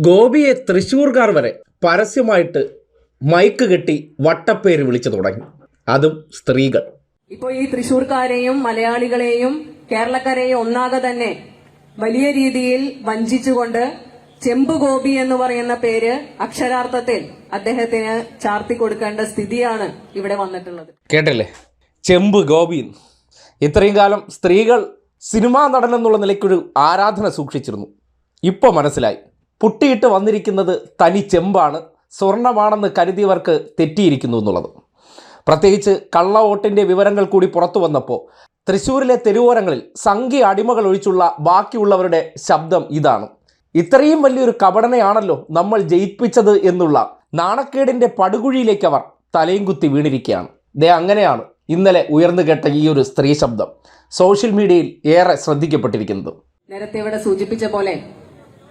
ഗോപിയെ തൃശ്ശൂർക്കാർ വരെ പരസ്യമായിട്ട് മൈക്ക് കെട്ടി വട്ടപ്പേര് വിളിച്ചു തുടങ്ങി, അതും സ്ത്രീകൾ. ഇപ്പോൾ ഈ തൃശ്ശൂർക്കാരെയും മലയാളികളെയും കേരളക്കാരെയും ഒന്നാകെ തന്നെ വലിയ രീതിയിൽ വഞ്ചിച്ചുകൊണ്ട് ചെമ്പ് ഗോപി എന്ന് പറയുന്ന പേര് അക്ഷരാർത്ഥത്തിൽ അദ്ദേഹത്തിന് ചാർത്തി കൊടുക്കേണ്ട സ്ഥിതിയാണ് ഇവിടെ വന്നിട്ടുള്ളത്. കേട്ടല്ലേ, ചെമ്പ് ഗോപി. ഇത്രയും കാലം സ്ത്രീകൾ സിനിമാ നടനെന്നുള്ള നിലയ്ക്കൊരു ആരാധന സൂക്ഷിച്ചിരുന്നു. ഇപ്പോൾ മനസ്സിലായി, പുട്ടിയിട്ട് വന്നിരിക്കുന്നത് തനി ചെമ്പാണ്, സ്വർണമാണെന്ന് കരുതിയവർക്ക് തെറ്റിയിരിക്കുന്നു എന്നുള്ളത്. പ്രത്യേകിച്ച് കള്ള വോട്ടിൻ്റെ വിവരങ്ങൾ കൂടി പുറത്തു വന്നപ്പോൾ തൃശ്ശൂരിലെ തെരുവോരങ്ങളിൽ സംഘി അടിമകൾ ഒഴിച്ചുള്ള ബാക്കിയുള്ളവരുടെ ശബ്ദം ഇതാണ്. ഇത്രയും വലിയൊരു കപടനെയാണല്ലോ നമ്മൾ ജയിപ്പിച്ചത് എന്നുള്ള നാണക്കേടിൻ്റെ പടുകുഴിയിലേക്ക് അവർ തലയും കുത്തി വീണിരിക്കുകയാണ്. അങ്ങനെയാണ് ഇന്നലെ ഉയർന്നു കേട്ട ഈ ഒരു സ്ത്രീ ശബ്ദം സോഷ്യൽ മീഡിയയിൽ ഏറെ ശ്രദ്ധിക്കപ്പെട്ടിരിക്കുന്നത്. നേരത്തെ ഇവിടെ സൂചിപ്പിച്ച പോലെ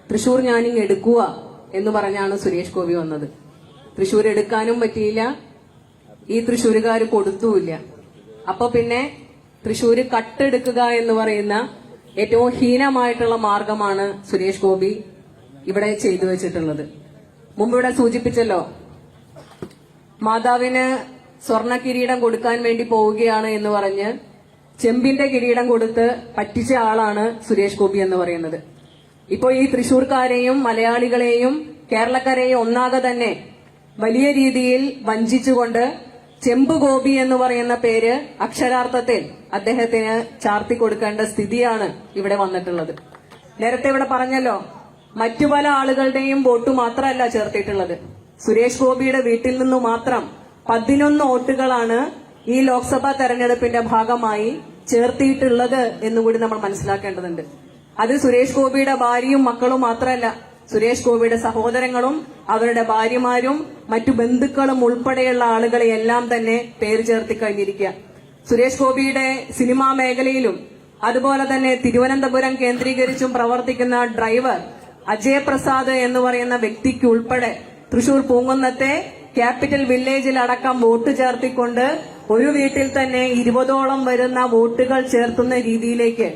തൃശ്ശൂർ ഞാനിങ് എടുക്കുക എന്ന് പറഞ്ഞാണ് സുരേഷ് ഗോപി വന്നത്. തൃശ്ശൂർ എടുക്കാനും പറ്റിയില്ല, ഈ തൃശ്ശൂരുകാർ കൊടുത്തുമില്ല. അപ്പൊ പിന്നെ തൃശ്ശൂര് കട്ടെടുക്കുക എന്ന് പറയുന്ന ഏറ്റവും ഹീനമായിട്ടുള്ള മാർഗമാണ് സുരേഷ് ഗോപി ഇവിടെ ചെയ്തു വെച്ചിട്ടുള്ളത്. മുമ്പ് ഇവിടെ സൂചിപ്പിച്ചല്ലോ, മാതാവിന് സ്വർണ്ണ കിരീടം കൊടുക്കാൻ വേണ്ടി പോവുകയാണ് എന്ന് പറഞ്ഞ് ചെമ്പിന്റെ കിരീടം കൊടുത്ത് പറ്റിച്ച ആളാണ് സുരേഷ് ഗോപി എന്ന് പറയുന്നത്. ഇപ്പോൾ ഈ തൃശ്ശൂർക്കാരെയും മലയാളികളെയും കേരളക്കാരെയും ഒന്നാകെ തന്നെ വലിയ രീതിയിൽ വഞ്ചിച്ചുകൊണ്ട് ചെമ്പ് ഗോപി എന്ന് പറയുന്ന പേര് അക്ഷരാർത്ഥത്തിൽ അദ്ദേഹത്തിന് ചാർത്തി കൊടുക്കേണ്ട സ്ഥിതിയാണ് ഇവിടെ വന്നിട്ടുള്ളത്. നേരത്തെ ഇവിടെ പറഞ്ഞല്ലോ, മറ്റു പല ആളുകളുടെയും വോട്ട് മാത്രമല്ല ചേർത്തിട്ടുള്ളത്. സുരേഷ് ഗോപിയുടെ വീട്ടിൽ നിന്ന് മാത്രം 11 വോട്ടുകളാണ് ഈ ലോക്സഭാ തെരഞ്ഞെടുപ്പിന്റെ ഭാഗമായി ചേർത്തിയിട്ടുള്ളത് എന്നുകൂടി നമ്മൾ മനസ്സിലാക്കേണ്ടതുണ്ട്. അത് സുരേഷ് ഗോപിയുടെ ഭാര്യയും മക്കളും മാത്രമല്ല, സുരേഷ് ഗോപിയുടെ സഹോദരങ്ങളും അവരുടെ ഭാര്യമാരും മറ്റു ബന്ധുക്കളും ഉൾപ്പെടെയുള്ള ആളുകളെയെല്ലാം തന്നെ പേര് ചേർത്തി കഴിഞ്ഞിരിക്കുക. സുരേഷ് ഗോപിയുടെ സിനിമാ മേഖലയിലും അതുപോലെ തന്നെ തിരുവനന്തപുരം കേന്ദ്രീകരിച്ചും പ്രവർത്തിക്കുന്ന ഡ്രൈവർ അജയ് പ്രസാദ് എന്ന് പറയുന്ന വ്യക്തിക്ക് ഉൾപ്പെടെ തൃശൂർ പൂങ്കുന്നത്തെ ക്യാപിറ്റൽ വില്ലേജിൽ അടക്കം വോട്ട് ചേർത്തിക്കൊണ്ട് ഒരു വീട്ടിൽ തന്നെ 20ഓളം വരുന്ന വോട്ടുകൾ ചേർത്തുന്ന രീതിയിലേക്ക്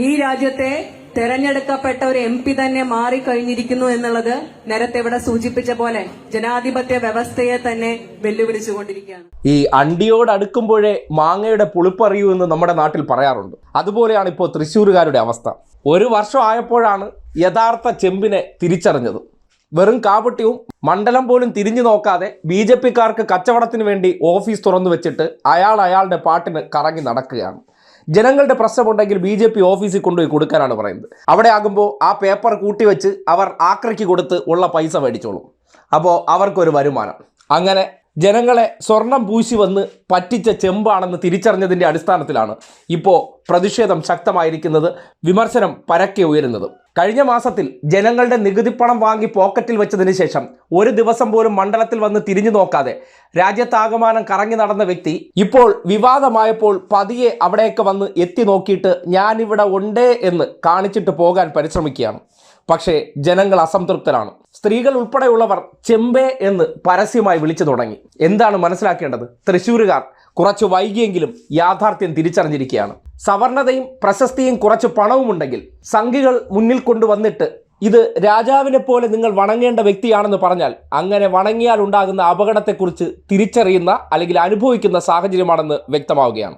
ഈ രാജ്യത്തെ തെരഞ്ഞെടുക്കപ്പെട്ട ഒരു MP തന്നെ മാറിക്കഴിഞ്ഞിരിക്കുന്നു എന്നുള്ളത് നേരത്തെ ഇവിടെ സൂചിപ്പിച്ച പോലെ ജനാധിപത്യ വ്യവസ്ഥയെ തന്നെ വെല്ലുവിളിച്ചുകൊണ്ടിരിക്കുകയാണ്. ഈ അണ്ടിയോട് അടുക്കുമ്പോഴേ മാങ്ങയുടെ പുളിപ്പറിയൂ എന്ന് നമ്മുടെ നാട്ടിൽ പറയാറുണ്ട്. അതുപോലെയാണ് ഇപ്പോൾ തൃശ്ശൂരുകാരുടെ അവസ്ഥ. ഒരു വർഷം ആയപ്പോഴാണ് യഥാർത്ഥ ചെമ്പിനെ തിരിച്ചറിഞ്ഞത്. വെറും കാപട്യവും മണ്ഡലം പോലും തിരിഞ്ഞു നോക്കാതെ BJP-ക്കാർക്ക് കച്ചവടത്തിന് വേണ്ടി ഓഫീസ് തുറന്നു വെച്ചിട്ട് അയാളുടെ പാട്ടിന് കറങ്ങി നടക്കുകയാണ്. ജനങ്ങളുടെ പ്രശ്നമുണ്ടെങ്കിൽ BJP ഓഫീസിൽ കൊണ്ടുപോയി കൊടുക്കാനാണ് പറയുന്നത്. അവിടെ ആകുമ്പോൾ ആ പേപ്പർ കൂട്ടിവെച്ച് അവർ ആക്രയ്ക്ക് കൊടുത്ത് ഉള്ള പൈസ മേടിച്ചോളും. അപ്പോൾ അവർക്കൊരു വരുമാനം. അങ്ങനെ ജനങ്ങളെ സ്വർണം പൂശി വന്ന് പറ്റിച്ച ചെമ്പാണെന്ന് തിരിച്ചറിഞ്ഞതിൻ്റെ അടിസ്ഥാനത്തിലാണ് ഇപ്പോൾ പ്രതിഷേധം ശക്തമായിരിക്കുന്നത്, വിമർശനം പരക്കെ ഉയരുന്നത്. കഴിഞ്ഞ മാസത്തിൽ ജനങ്ങളുടെ നികുതിപ്പണം വാങ്ങി പോക്കറ്റിൽ വെച്ചതിന് ശേഷം ഒരു ദിവസം പോലും മണ്ഡലത്തിൽ വന്ന് തിരിഞ്ഞു നോക്കാതെ രാജ്യത്താകമാനം കറങ്ങി നടന്ന വ്യക്തി ഇപ്പോൾ വിവാദമായപ്പോൾ പതിയെ അവിടെയൊക്കെ വന്ന് എത്തി നോക്കിയിട്ട് ഞാനിവിടെ ഉണ്ടേ എന്ന് കാണിച്ചിട്ട് പോകാൻ പരിശ്രമിക്കുകയാണ്. പക്ഷേ ജനങ്ങൾ അസംതൃപ്തരാണ്. സ്ത്രീകൾ ഉൾപ്പെടെയുള്ളവർ ചെമ്പേ എന്ന് പരസ്യമായി വിളിച്ചു തുടങ്ങി. എന്താണ് മനസ്സിലാക്കേണ്ടത്? തൃശ്ശൂരുകാർ കുറച്ച് വൈകിയെങ്കിലും യാഥാർത്ഥ്യം തിരിച്ചറിഞ്ഞിരിക്കുകയാണ്. സവർണതയും പ്രശസ്തിയും കുറച്ച് പണവുമുണ്ടെങ്കിൽ സംഘികൾ മുന്നിൽ കൊണ്ടുവന്നിട്ട് ഇത് രാജാവിനെ പോലെ നിങ്ങൾ വണങ്ങേണ്ട വ്യക്തിയാണെന്ന് പറഞ്ഞാൽ അങ്ങനെ വണങ്ങിയാൽ ഉണ്ടാകുന്ന അപകടത്തെക്കുറിച്ച് തിരിച്ചറിയുന്ന അല്ലെങ്കിൽ അനുഭവിക്കുന്ന സാഹചര്യമാണെന്ന് വ്യക്തമാവുകയാണ്.